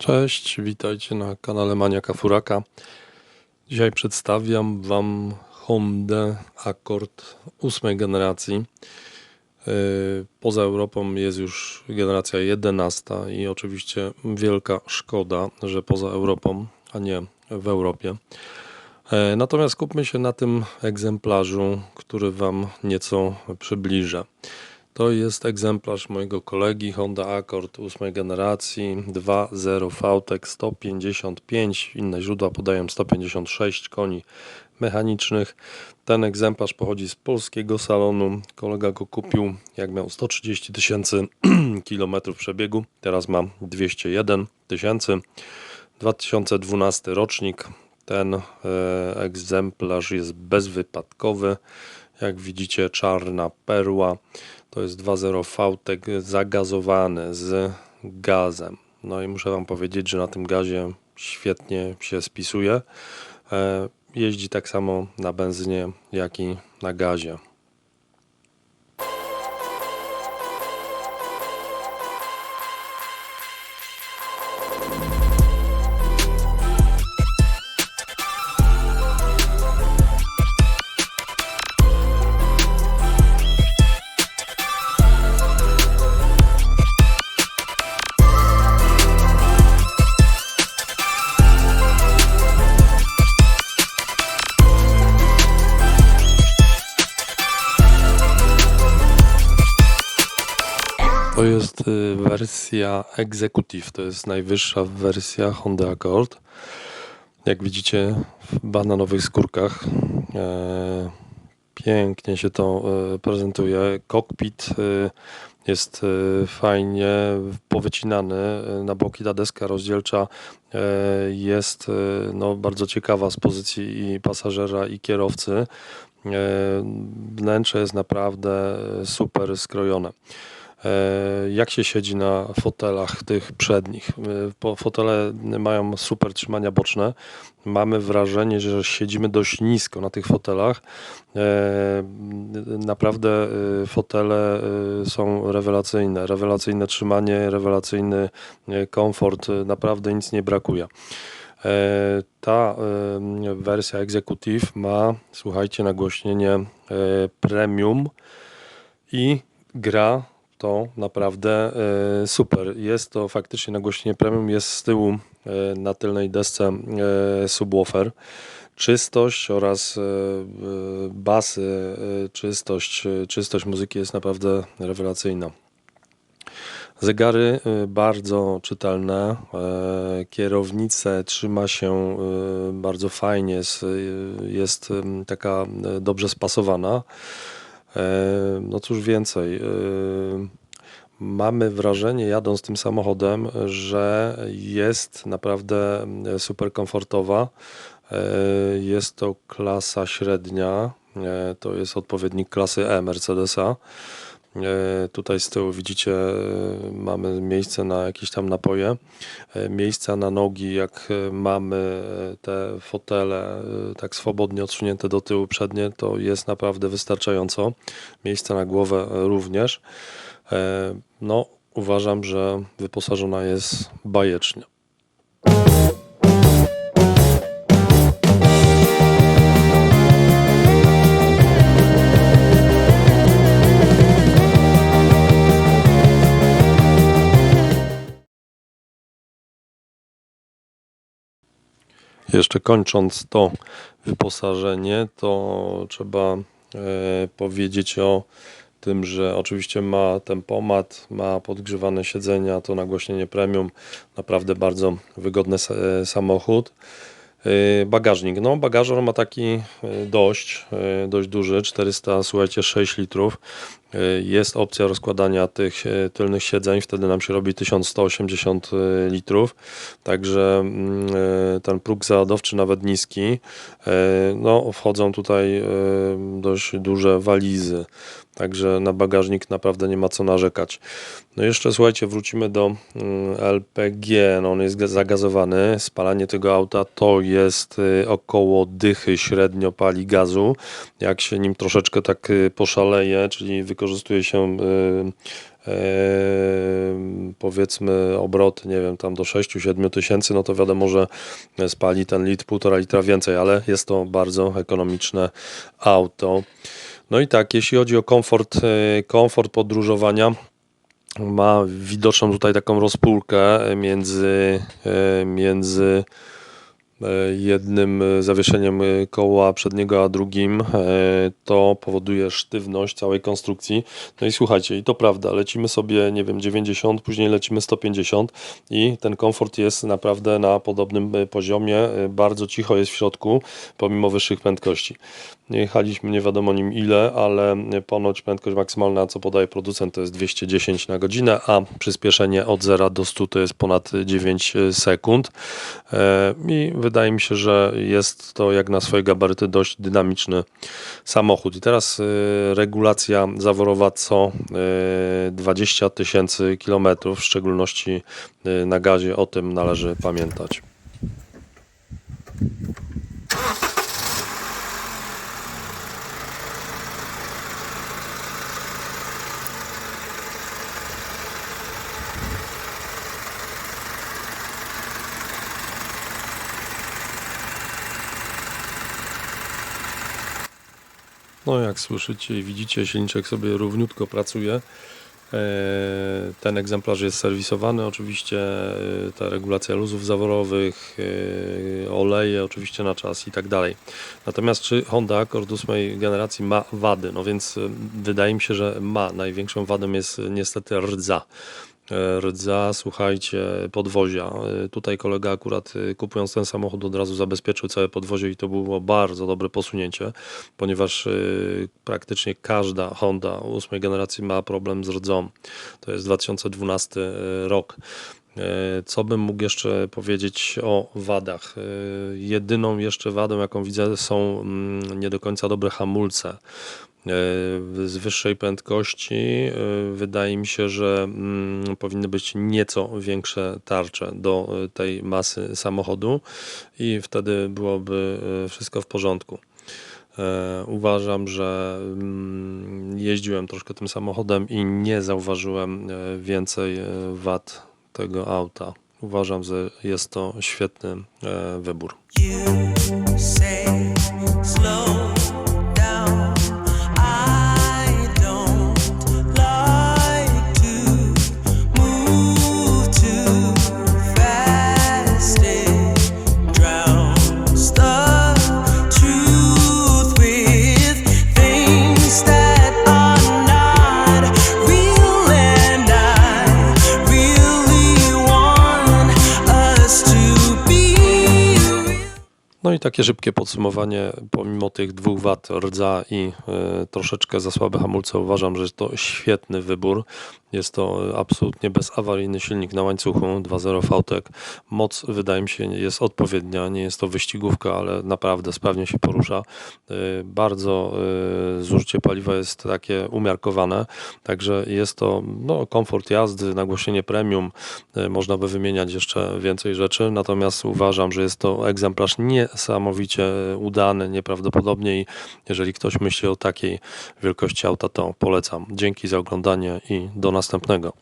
Cześć, witajcie na kanale Maniaka Furaka. Dzisiaj przedstawiam Wam Hondę Accord 8 generacji. Poza Europą jest już generacja 11 i oczywiście wielka szkoda, że poza Europą, a nie w Europie. Natomiast skupmy się na tym egzemplarzu, który Wam nieco przybliżę. To jest egzemplarz mojego kolegi Honda Accord 8 generacji 2.0 VTEC 155, inne źródła podają 156 koni mechanicznych. Ten egzemplarz pochodzi z polskiego salonu. Kolega go kupił jak miał 130 000 km przebiegu, teraz ma 201 000. 2012 rocznik. Ten egzemplarz jest bezwypadkowy. Jak widzicie, czarna perła. To jest 2.0 VTEC zagazowany z gazem. No i muszę Wam powiedzieć, że na tym gazie świetnie się spisuje. Jeździ tak samo na benzynie, jak i na gazie. To jest wersja Executive, to jest najwyższa wersja Honda Accord. Jak widzicie, w bananowych skórkach. Pięknie się to prezentuje. Kokpit jest fajnie powycinany na boki. Ta deska rozdzielcza jest bardzo ciekawa z pozycji i pasażera, i kierowcy. Wnętrze jest naprawdę super skrojone. Jak się siedzi na fotelach tych przednich? Fotele mają super trzymania boczne. Mamy wrażenie, że siedzimy dość nisko na tych fotelach. Naprawdę fotele są rewelacyjne. Rewelacyjne trzymanie, rewelacyjny komfort. Naprawdę nic nie brakuje. Ta wersja Executive ma, słuchajcie, nagłośnienie premium i gra to naprawdę super. Jest to faktycznie nagłośnienie premium, jest z tyłu na tylnej desce subwoofer. Czystość oraz basy, czystość muzyki jest naprawdę rewelacyjna. Zegary bardzo czytelne, kierownica trzyma się bardzo fajnie, jest taka dobrze spasowana. No cóż więcej, mamy wrażenie, jadąc tym samochodem, że jest naprawdę super komfortowa. Jest to klasa średnia, to jest odpowiednik klasy E Mercedesa. Tutaj z tyłu widzicie, mamy miejsce na jakieś tam napoje, miejsca na nogi, jak mamy te fotele tak swobodnie odsunięte do tyłu przednie, to jest naprawdę wystarczająco. Miejsca na głowę również. No, uważam, że wyposażona jest bajecznie. Jeszcze kończąc to wyposażenie, to trzeba powiedzieć o tym, że oczywiście ma tempomat, ma podgrzewane siedzenia, to nagłośnienie premium, naprawdę bardzo wygodny samochód. Bagażnik, no bagażor ma taki dość duży, 406 litrów. Jest opcja rozkładania tych tylnych siedzeń, wtedy nam się robi 1180 litrów, także ten próg załadowczy nawet niski. No, wchodzą tutaj dość duże walizy, także na bagażnik naprawdę nie ma co narzekać. No jeszcze słuchajcie, wrócimy do LPG. No on jest zagazowany. Spalanie tego auta to jest około dychy średnio pali gazu. Jak się nim troszeczkę tak poszaleje, czyli wykorzystuje się powiedzmy obroty, nie wiem, tam do 6-7 tysięcy, no to wiadomo, że spali ten litr, 1,5 litra więcej, ale jest to bardzo ekonomiczne auto. No i tak, jeśli chodzi o komfort podróżowania, ma widoczną tutaj taką rozpórkę między jednym zawieszeniem koła przedniego a drugim. To powoduje sztywność całej konstrukcji. No i słuchajcie, i to prawda, lecimy sobie, nie wiem, 90, później lecimy 150 i ten komfort jest naprawdę na podobnym poziomie. Bardzo cicho jest w środku, pomimo wyższych prędkości. Jechaliśmy nie wiadomo nim ile, ale ponoć prędkość maksymalna, co podaje producent, to jest 210 na godzinę, a przyspieszenie od 0 do 100 to jest ponad 9 sekund. I wydaje mi się, że jest to jak na swoje gabaryty dość dynamiczny samochód. I teraz regulacja zaworowa co 20 tysięcy kilometrów, w szczególności na gazie, o tym należy pamiętać. No jak słyszycie i widzicie, silniczek sobie równiutko pracuje. Ten egzemplarz jest serwisowany, oczywiście ta regulacja luzów zaworowych, oleje oczywiście na czas i tak dalej. Natomiast czy Honda Accord 8 generacji ma wady? No więc wydaje mi się, że ma. Największą wadą jest niestety rdza. Słuchajcie, podwozia. Tutaj kolega akurat kupując ten samochód od razu zabezpieczył całe podwozie i to było bardzo dobre posunięcie, ponieważ praktycznie każda Honda 8 generacji ma problem z rdzą. To jest 2012 rok. Co bym mógł jeszcze powiedzieć o wadach? Jedyną jeszcze wadą, jaką widzę, są nie do końca dobre hamulce. Z wyższej prędkości wydaje mi się, że powinny być nieco większe tarcze do tej masy samochodu i wtedy byłoby wszystko w porządku. Uważam, że jeździłem troszkę tym samochodem i nie zauważyłem więcej wad tego auta. Uważam, że jest to świetny wybór. You say slow down. I don't like to move too fast. It drowns the truth with things that are not real, and I really want us to be real. No i takie szybkie podsumowanie, pomimo tych 2 wad rdza i troszeczkę za słabe hamulce, uważam, że jest to świetny wybór. Jest to absolutnie bezawaryjny silnik na łańcuchu 2.0 VTEC. Moc, wydaje mi się, jest odpowiednia, nie jest to wyścigówka, ale naprawdę sprawnie się porusza. Bardzo zużycie paliwa jest takie umiarkowane, także jest to komfort jazdy, nagłośnienie premium, można by wymieniać jeszcze więcej rzeczy, natomiast uważam, że jest to egzemplarz niesamowicie udany, nieprawdopodobnie, i jeżeli ktoś myśli o takiej wielkości auta, to polecam. Dzięki za oglądanie i do następnego.